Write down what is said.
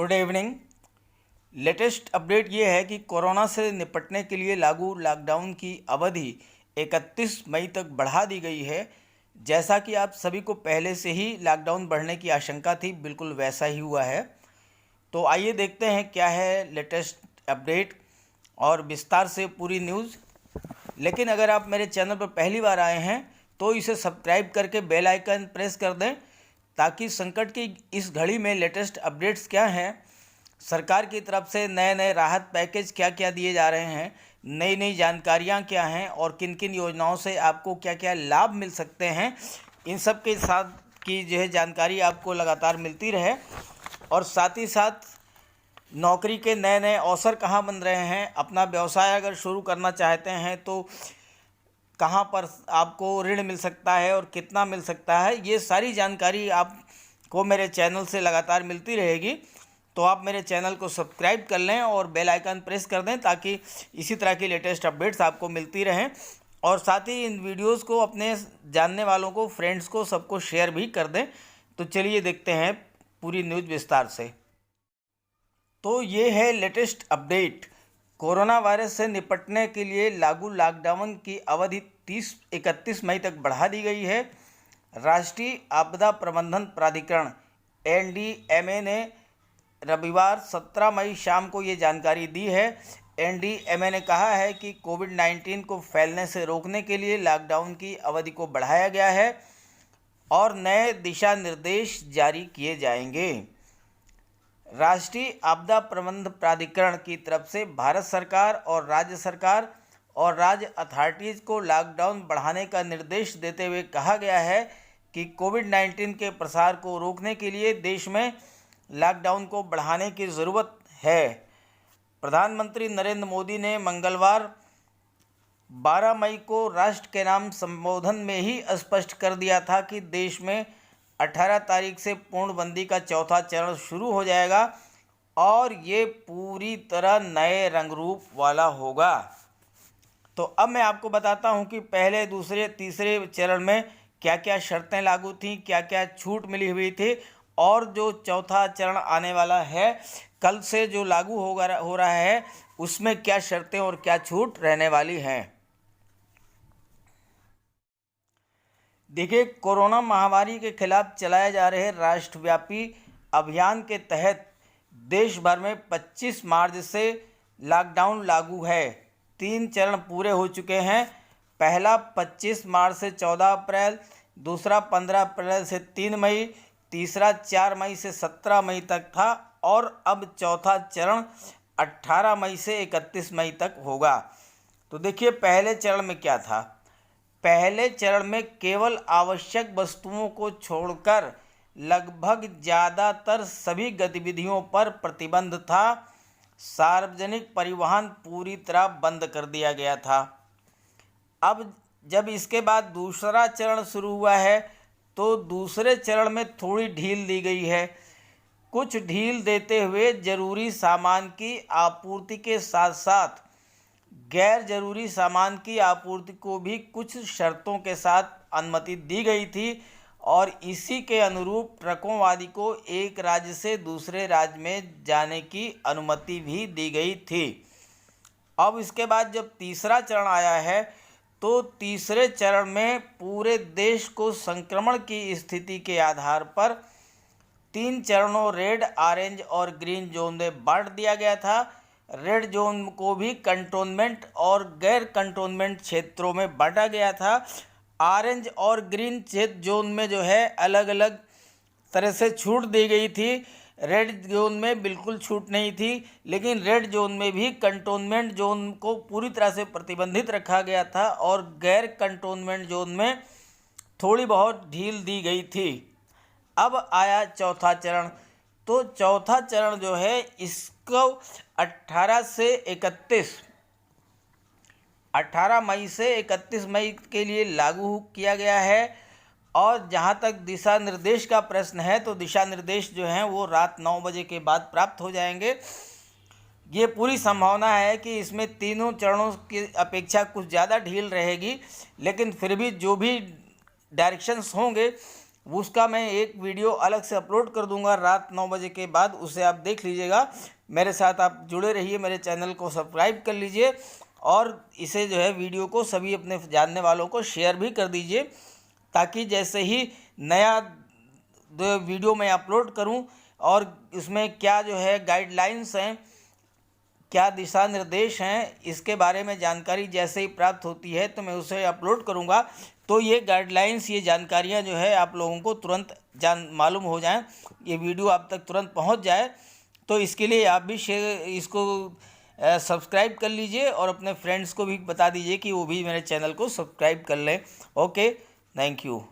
Good evening. Latest update ये है कि कोरोना से निपटने के लिए लागू लॉकडाउन की अवधि 31 मई तक बढ़ा दी गई है। जैसा कि आप सभी को पहले से ही लॉकडाउन बढ़ने की आशंका थी, बिल्कुल वैसा ही हुआ है। तो आइए देखते हैं क्या है लेटेस्ट अपडेट और विस्तार से पूरी न्यूज़। लेकिन अगर आप मेरे चैनल पर पहली बार आए हैं तो इसे सब्सक्राइब करके बेल आइकन प्रेस कर दें, ताकि संकट की इस घड़ी में लेटेस्ट अपडेट्स क्या हैं, सरकार की तरफ से नए नए राहत पैकेज क्या क्या दिए जा रहे हैं, नई नई जानकारियां क्या हैं और किन किन योजनाओं से आपको क्या क्या लाभ मिल सकते हैं, इन सब के साथ की जो है जानकारी आपको लगातार मिलती रहे। और साथ ही साथ नौकरी के नए नए अवसर कहाँ बन रहे हैं, अपना व्यवसाय अगर शुरू करना चाहते हैं तो कहाँ पर आपको ऋण मिल सकता है और कितना मिल सकता है, ये सारी जानकारी आपको मेरे चैनल से लगातार मिलती रहेगी। तो आप मेरे चैनल को सब्सक्राइब कर लें और बेल आइकन प्रेस कर दें, ताकि इसी तरह की लेटेस्ट अपडेट्स आपको मिलती रहें। और साथ ही इन वीडियोस को अपने जानने वालों को, फ्रेंड्स को, सबको शेयर भी कर दें। तो चलिए देखते हैं पूरी न्यूज़ विस्तार से। तो ये है लेटेस्ट अपडेट। कोरोना वायरस से निपटने के लिए लागू लॉकडाउन की अवधि 31 मई तक बढ़ा दी गई है। राष्ट्रीय आपदा प्रबंधन प्राधिकरण NDMA ने रविवार 17 मई शाम को ये जानकारी दी है। NDMA ने कहा है कि कोविड-19 को फैलने से रोकने के लिए लॉकडाउन की अवधि को बढ़ाया गया है और नए दिशा निर्देश जारी किए जाएंगे। राष्ट्रीय आपदा प्रबंधन प्राधिकरण की तरफ से भारत सरकार और राज्य अथॉरिटीज़ को लॉकडाउन बढ़ाने का निर्देश देते हुए कहा गया है कि कोविड-19 के प्रसार को रोकने के लिए देश में लॉकडाउन को बढ़ाने की ज़रूरत है। प्रधानमंत्री नरेंद्र मोदी ने मंगलवार 12 मई को राष्ट्र के नाम संबोधन में ही स्पष्ट कर दिया था कि देश में 18 तारीख से पूर्णबंदी का चौथा चरण शुरू हो जाएगा और ये पूरी तरह नए रंग रूप वाला होगा। तो अब मैं आपको बताता हूं कि पहले, दूसरे, तीसरे चरण में क्या क्या शर्तें लागू थीं, क्या क्या छूट मिली हुई थी, और जो चौथा चरण आने वाला है, कल से जो लागू हो रहा है, उसमें क्या शर्तें और क्या छूट रहने वाली हैं। देखिए, कोरोना महामारी के खिलाफ चलाए जा रहे राष्ट्रव्यापी अभियान के तहत देश भर में 25 मार्च से लॉकडाउन लागू है। 3 चरण पूरे हो चुके हैं। पहला 25 मार्च से 14 अप्रैल, दूसरा 15 अप्रैल से 3 मई, तीसरा 4 मई से 17 मई तक था और अब चौथा चरण 18 मई से 31 मई तक होगा। तो देखिए, पहले चरण में क्या था। पहले चरण में केवल आवश्यक वस्तुओं को छोड़कर लगभग ज़्यादातर सभी गतिविधियों पर प्रतिबंध था। सार्वजनिक परिवहन पूरी तरह बंद कर दिया गया था। अब जब इसके बाद दूसरा चरण शुरू हुआ है, तो दूसरे चरण में थोड़ी ढील दी गई है। कुछ ढील देते हुए जरूरी सामान की आपूर्ति के साथ साथ गैर जरूरी सामान की आपूर्ति को भी कुछ शर्तों के साथ अनुमति दी गई थी और इसी के अनुरूप ट्रकों आदि को एक राज्य से दूसरे राज्य में जाने की अनुमति भी दी गई थी। अब इसके बाद जब तीसरा चरण आया है, तो तीसरे चरण में पूरे देश को संक्रमण की स्थिति के आधार पर 3 चरणों रेड, ऑरेंज और ग्रीन जोन में बांट दिया गया था। रेड जोन को भी कंटोनमेंट और गैर कंटोनमेंट क्षेत्रों में बांटा गया था। ऑरेंज और ग्रीन जोन में जो है अलग अलग तरह से छूट दी गई थी। रेड जोन में बिल्कुल छूट नहीं थी, लेकिन रेड जोन में भी कंटोनमेंट जोन को पूरी तरह से प्रतिबंधित रखा गया था और गैर कंटोनमेंट जोन में थोड़ी बहुत ढील दी गई थी। अब आया चौथा चरण। तो चौथा चरण जो है, इसको 18 मई से 31 मई के लिए लागू किया गया है। और जहां तक दिशा निर्देश का प्रश्न है, तो दिशा निर्देश जो हैं वो रात 9 बजे के बाद प्राप्त हो जाएंगे। ये पूरी संभावना है कि इसमें तीनों चरणों की अपेक्षा कुछ ज़्यादा ढील रहेगी, लेकिन फिर भी जो भी डायरेक्शंस होंगे उसका मैं एक वीडियो अलग से अपलोड कर दूंगा रात 9 बजे के बाद, उसे आप देख लीजिएगा। मेरे साथ आप जुड़े रहिए, मेरे चैनल को सब्सक्राइब कर लीजिए और इसे जो है वीडियो को सभी अपने जानने वालों को शेयर भी कर दीजिए, ताकि जैसे ही नया वीडियो मैं अपलोड करूं और इसमें क्या जो है गाइडलाइंस हैं, क्या दिशा निर्देश हैं, इसके बारे में जानकारी जैसे ही प्राप्त होती है तो मैं उसे अपलोड करूंगा। तो ये गाइडलाइंस, ये जानकारियां जो है आप लोगों को तुरंत मालूम हो जाएं, ये वीडियो आप तक तुरंत पहुंच जाए। तो इसके लिए आप भी इसको सब्सक्राइब कर लीजिए और अपने फ्रेंड्स को भी बता दीजिए कि वो भी मेरे चैनल को सब्सक्राइब कर लें। Okay, thank you.